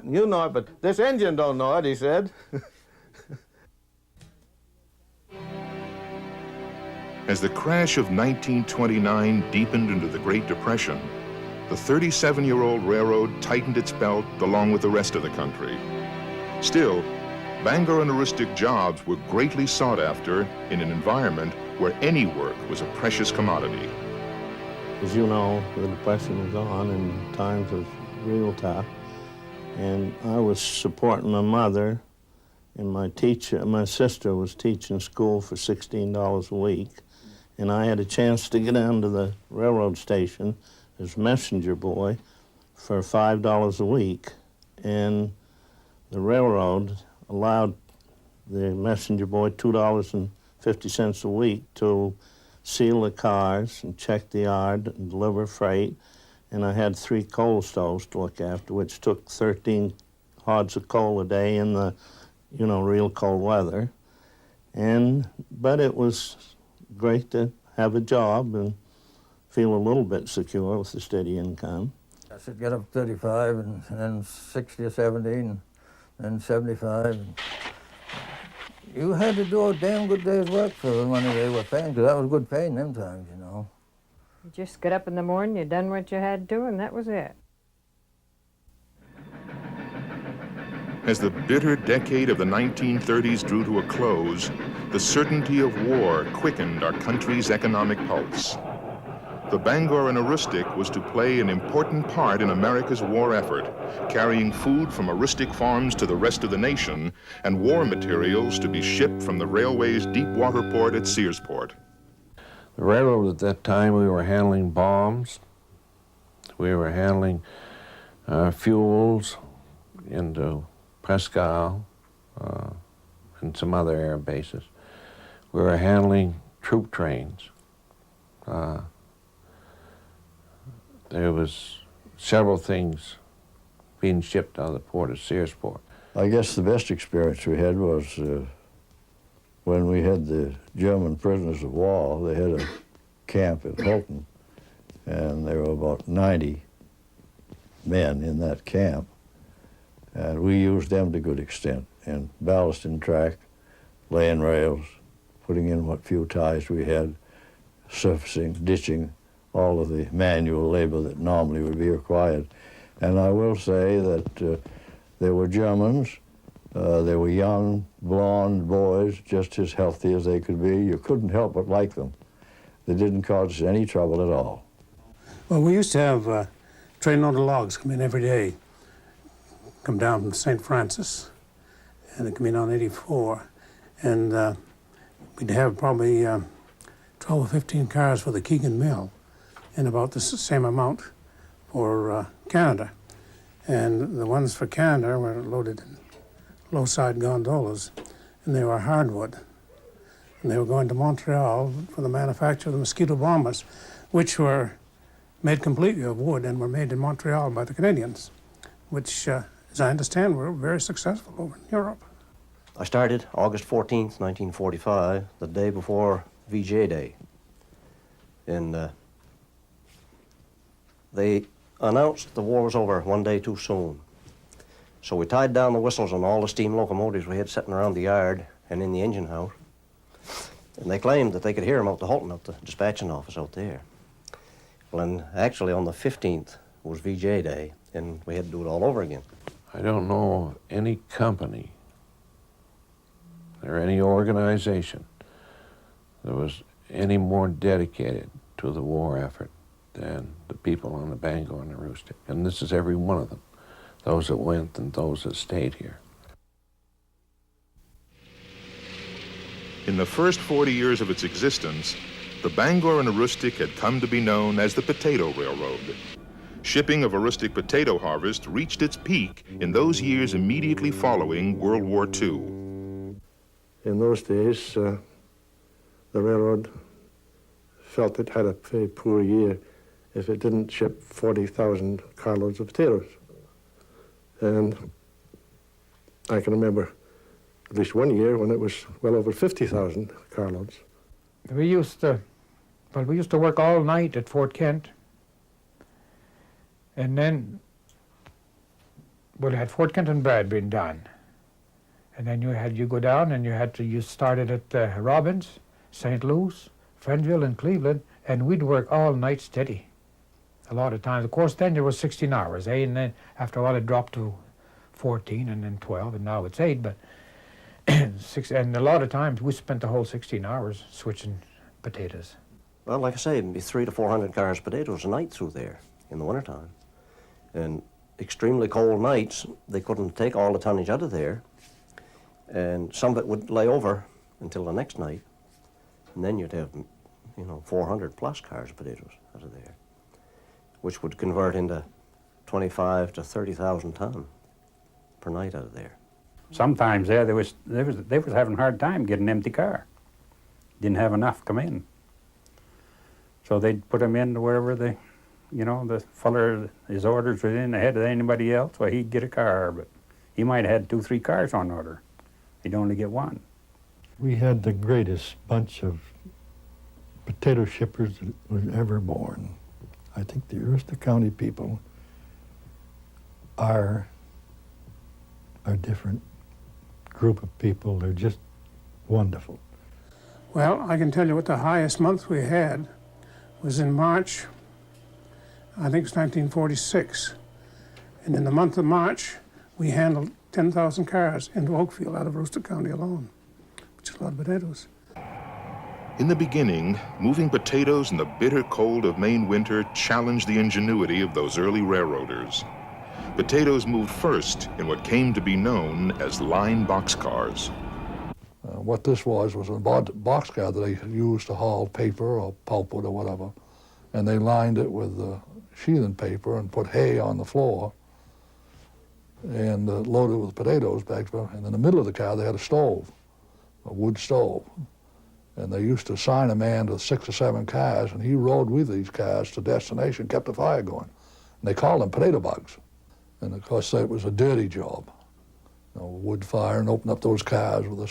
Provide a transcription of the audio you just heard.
You know it, but this engine don't know it, he said. As the crash of 1929 deepened into the Great Depression, the 37-year-old railroad tightened its belt along with the rest of the country. Still, Bangor and Aroostook jobs were greatly sought after in an environment where any work was a precious commodity. As you know, the Depression was on and times was real tough. And I was supporting my mother, and my sister was teaching school for $16 a week. And I had a chance to get down to the railroad station as messenger boy for $5 a week. And the railroad allowed the messenger boy $2.50 a week to seal the cars and check the yard and deliver freight. And I had 3 coal stoves to look after, which took 13 hods of coal a day in the, real cold weather. But it was great to have a job and feel a little bit secure with a steady income. I said get up 35 and then 60 or 70 and then 75. You had to do a damn good day's work for the money they were paying, because that was good pay in them times, You just get up in the morning, you done what you had to, and that was it. As the bitter decade of the 1930s drew to a close, the certainty of war quickened our country's economic pulse. The Bangor and Aroostook was to play an important part in America's war effort, carrying food from Aroostook farms to the rest of the nation and war materials to be shipped from the railway's deep water port at Searsport. The railroad at that time, we were handling bombs, we were handling fuels into Presque Isle and some other air bases. We were handling troop trains. There was several things being shipped out of the port of Searsport. I guess the best experience we had was when we had the German prisoners of war. They had a camp at Holton, and there were about 90 men in that camp. And we used them to good extent in ballasting track, laying rails, putting in what few ties we had, surfacing, ditching, all of the manual labor that normally would be required. And I will say that there were Germans, they were young, blonde boys, just as healthy as they could be. You couldn't help but like them. They didn't cause us any trouble at all. Well, we used to have a trainload of logs come in every day, come down from St. Francis, and they come in on 84. And we'd have probably 12 or 15 cars for the Keegan Mill, and about the same amount for Canada. And the ones for Canada were loaded in low-side gondolas, and they were hardwood. And they were going to Montreal for the manufacture of the mosquito bombers, which were made completely of wood and were made in Montreal by the Canadians, which, as I understand, were very successful over in Europe. I started August 14th, 1945, the day before VJ Day. And they announced the war was over one day too soon. So we tied down the whistles on all the steam locomotives we had sitting around the yard and in the engine house. And they claimed that they could hear them out the Holton, out the dispatching office out there. Well, and actually on the 15th was VJ Day, and we had to do it all over again. I don't know of any company or any organization that was any more dedicated to the war effort than the people on the Bangor and Aroostook. And this is every one of them, those that went and those that stayed here. In the first 40 years of its existence, the Bangor and Aroostook had come to be known as the Potato Railroad. Shipping of Aroostook potato harvest reached its peak in those years immediately following World War II. In those days, the railroad felt it had a very poor year if it didn't ship 40,000 carloads of potatoes. And I can remember at least one year when it was well over 50,000 carloads. We used to work all night at Fort Kent, and then well, you had Fort Kenton bread being done. And then you go down and you started at Robbins, St. Louis, Friendville, and Cleveland, and we'd work all night steady. A lot of times. Of course, then there was 16 hours, eh? And then after a while it dropped to 14 and then 12, and now it's 8. But and a lot of times we spent the whole 16 hours switching potatoes. Well, like I say, it'd be 300 to 400 cars of potatoes a night through there in the wintertime. And extremely cold nights, they couldn't take all the tonnage out of there. And some of it would lay over until the next night. And then you'd have, 400 plus cars of potatoes out of there, which would convert into 25 to 30,000 ton per night out of there. Sometimes they was having a hard time getting an empty car. Didn't have enough come in. So they'd put them in wherever the feller, his orders were in ahead of anybody else. Well, he'd get a car, but he might have had 2, 3 cars on order. He'd only get one. We had the greatest bunch of potato shippers that was ever born. I think the Aroostook County people are a different group of people. They're just wonderful. Well, I can tell you what the highest month we had was in March, I think it's 1946. And in the month of March, we handled 10,000 cars into Oakfield out of Aroostook County alone, which is a lot of potatoes. In the beginning, moving potatoes in the bitter cold of Maine winter challenged the ingenuity of those early railroaders. Potatoes moved first in what came to be known as line boxcars. What this was a boxcar that they used to haul paper or pulpwood or whatever, and they lined it with sheathing paper and put hay on the floor and loaded it with potatoes back there. And in the middle of the car they had a stove, a wood stove. And they used to assign a man to 6 or 7 cars, and he rode with these cars to destination, kept the fire going. And they called them potato bugs. And of course, it was a dirty job. Wood fire and open up those cars with a